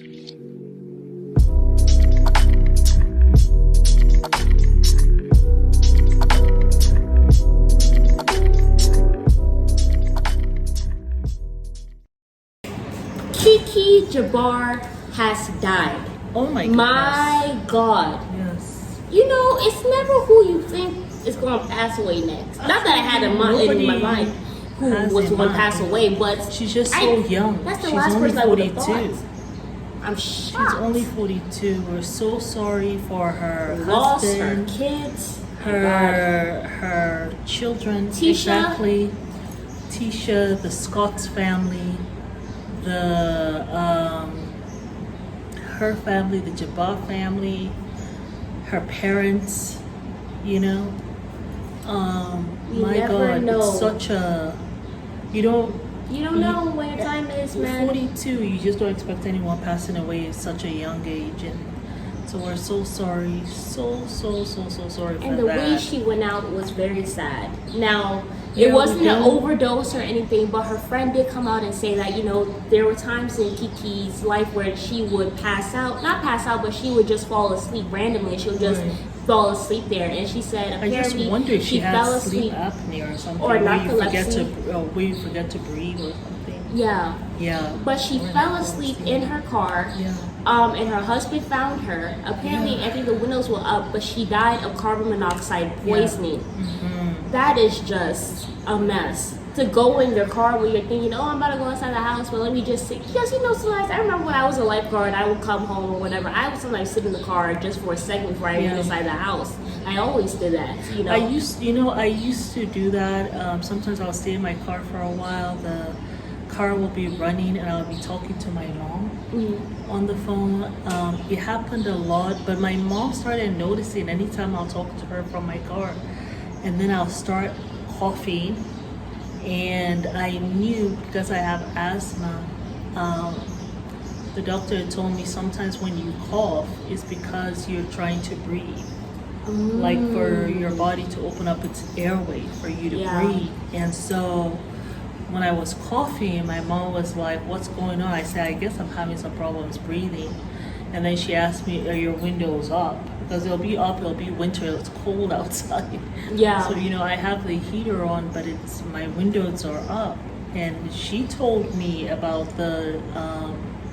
Keke Jabbar has died. Oh my goodness. My God. Yes. You know, it's never who you think is going to pass away next. Not that I had in my mind who was going to pass away, but she's just so young. That's the She's last only person I would have 42. thought. I'm shocked. She's only 42. We're so sorry for her Lost husband, her kids, her children. Tisha. Exactly. Tisha, the Scott's family, her family, the Jabbar family, her parents. You know, my God, know. it's such a you don't know when your time is, man. 42, you just don't expect anyone passing away at such a young age, and so we're so sorry, so sorry for that. And the way she went out was very sad. Now, it wasn't an overdose or anything, but her friend did come out and say that, you know, there were times in Keke's life where she would not pass out, but she would just fall asleep randomly. She would just fall asleep there, and she said apparently I just wonder if she fell had sleep asleep apnea or something, or narcolepsy. where you forget to breathe or something. Yeah. But she fell asleep in her car. Yeah. And her husband found her. Apparently, I think the windows were up, but she died of carbon monoxide poisoning. Mm-hmm. That is just a mess. To go in your car when you're thinking, oh, I'm about to go inside the house, but let me just sit. Because, you know, sometimes I remember when I was a lifeguard, I would come home or whatever. I would sometimes sit in the car just for a second before I went inside the house. I always did that, you know. I used to do that. Sometimes I'll stay in my car for a while. The car will be running and I'll be talking to my mom on the phone. It happened a lot, but my mom started noticing anytime I'll talk to her from my car, and then I'll start coughing. And I knew, because I have asthma, the doctor had told me sometimes when you cough, it's because you're trying to breathe. Like for your body to open up its airway for you to breathe. And so when I was coughing, my mom was like, what's going on? I said, I guess I'm having some problems breathing. And then she asked me, are your windows up? Because it'll be up, it'll be winter, it's cold outside. Yeah. So, you know, I have the heater on, but my windows are up. And she told me about the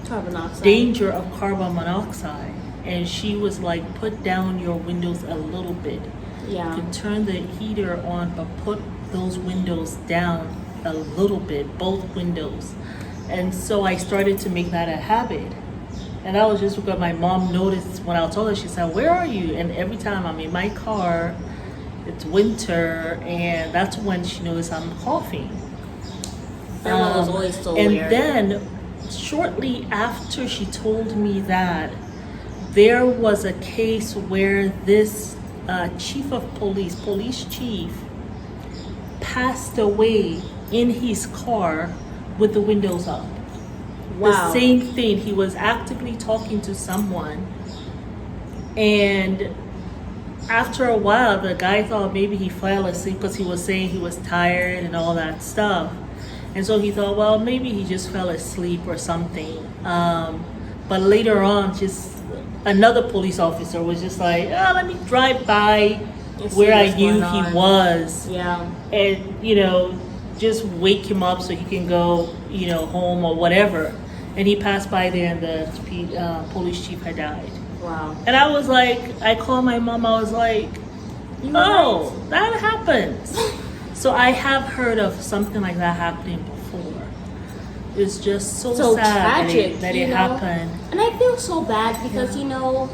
carbon monoxide. danger of carbon monoxide. And she was like, put down your windows a little bit. Yeah. You can turn the heater on, but put those windows down a little bit, both windows. And so I started to make that a habit. And that was just because my mom noticed when I told her, she said, where are you? And every time I'm in my car, it's winter, and that's when she knows I'm coughing. That was always so and weird. then shortly after she told me that, there was a case where this chief of police chief, passed away in his car with the windows up. Wow. The same thing. He was actively talking to someone, and after a while, the guy thought maybe he fell asleep because he was saying he was tired and all that stuff. And so he thought, well, maybe he just fell asleep or something. But later on, just another police officer was just like, oh, let me drive by where I knew he was. Yeah. And, you know, just wake him up so he can go, you know, home or whatever. And he passed by there, and the police chief had died. Wow. And I was like, I called my mom, I was like, oh, that happens. So I have heard of something like that happening before. It's just so sad tragic that it happened. And I feel so bad because, you know,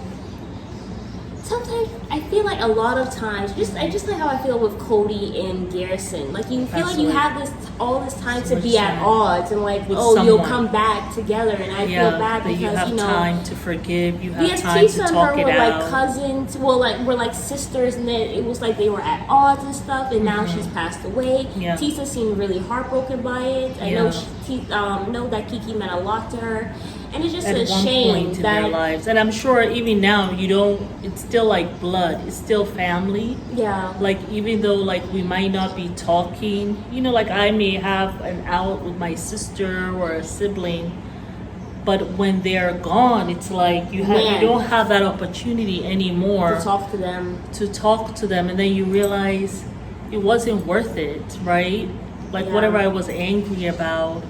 sometimes I feel like a lot of times, just like how I feel with Cody and Garrison, like you feel like you have all this time to be at odds, and like, you'll come back together, and I feel bad because you have time to forgive, you have time Tisa to and talk her it were out. like cousins, we're like sisters, and then it was like they were at odds and stuff, and now she's passed away. Yeah. Tisa seemed really heartbroken by it. I know know that Keke meant a lot to her. And it's just a shame in that their lives. And I'm sure even now it's still like blood. It's still family. Yeah. Like even though like we might not be talking, you know, like I may have an out with my sister or a sibling, But when they're gone, it's like you don't have that opportunity anymore to talk to them. And then you realize it wasn't worth it, right? Like whatever I was angry about,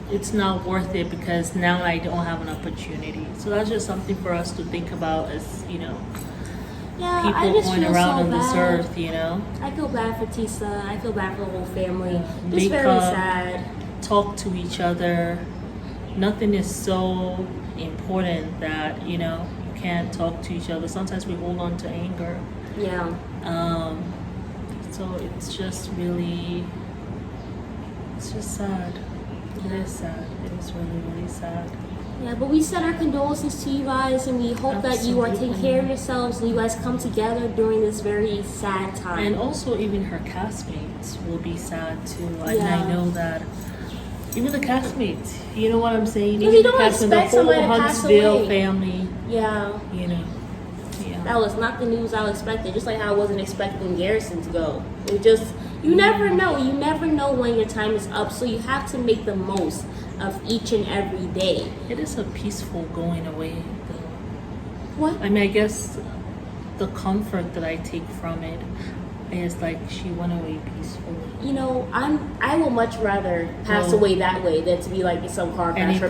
it's not worth it because now I don't have an opportunity. So that's just something for us to think about as, you know, people going around on this earth, you know. I feel bad for Tisa. I feel bad for the whole family. It's very sad. Talk to each other. Nothing is so important that, you know, you can't talk to each other. Sometimes we hold on to anger. Yeah. So it's just sad. It is sad. It is really, really sad. Yeah, but we send our condolences to you guys, and we hope that you are taking care of yourselves and you guys come together during this very sad time. And also, even her castmates will be sad too. And I know that even the castmates, you know what I'm saying? Even you the don't expect the whole somebody to pass Huntsville away. family. Yeah. You know. Yeah. That was not the news I expected. Just like how I wasn't expecting Garrison to go. It just, you never know. You never know when your time is up. So you have to make the most of each and every day. It is a peaceful going away, though. What? I mean, I guess the comfort that I take from it is like she went away peacefully. You know, I will much rather pass away that way than to be like in some car crash or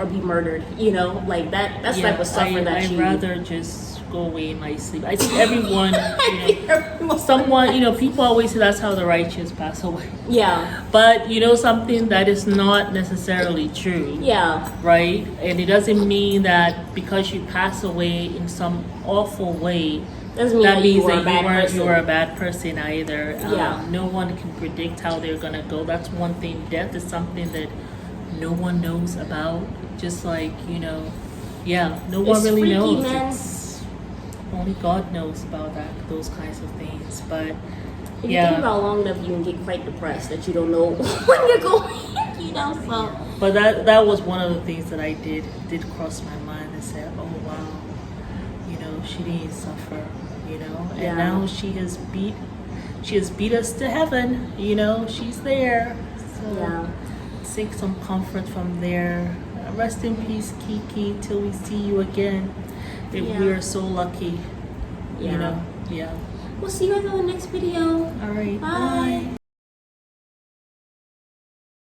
be murdered. You know, like that's the type of suffering I'd rather just go away in my sleep. I think everyone, you know, someone, you know, people always say that's how the righteous pass away. Yeah. But you know something, that is not necessarily true. Yeah. Right? And it doesn't mean that because you pass away in some awful way, doesn't mean that you were a bad person either. Yeah. No one can predict how they're gonna go. That's one thing. Death is something that no one knows about. Just like, you know, no one really freaky, knows. Man. Only God knows about those kinds of things. But if you think about long enough, you can get quite depressed that you don't know when you're going. You know, so. But that was one of the things that I did cross my mind and said, oh wow, you know, she didn't suffer, you know, and now she has beat us to heaven, you know, she's there. So take some comfort from there. Rest in peace, Keke, till we see you again. We are so lucky, you know. Yeah. We'll see you guys on the next video. All right. Bye. Bye.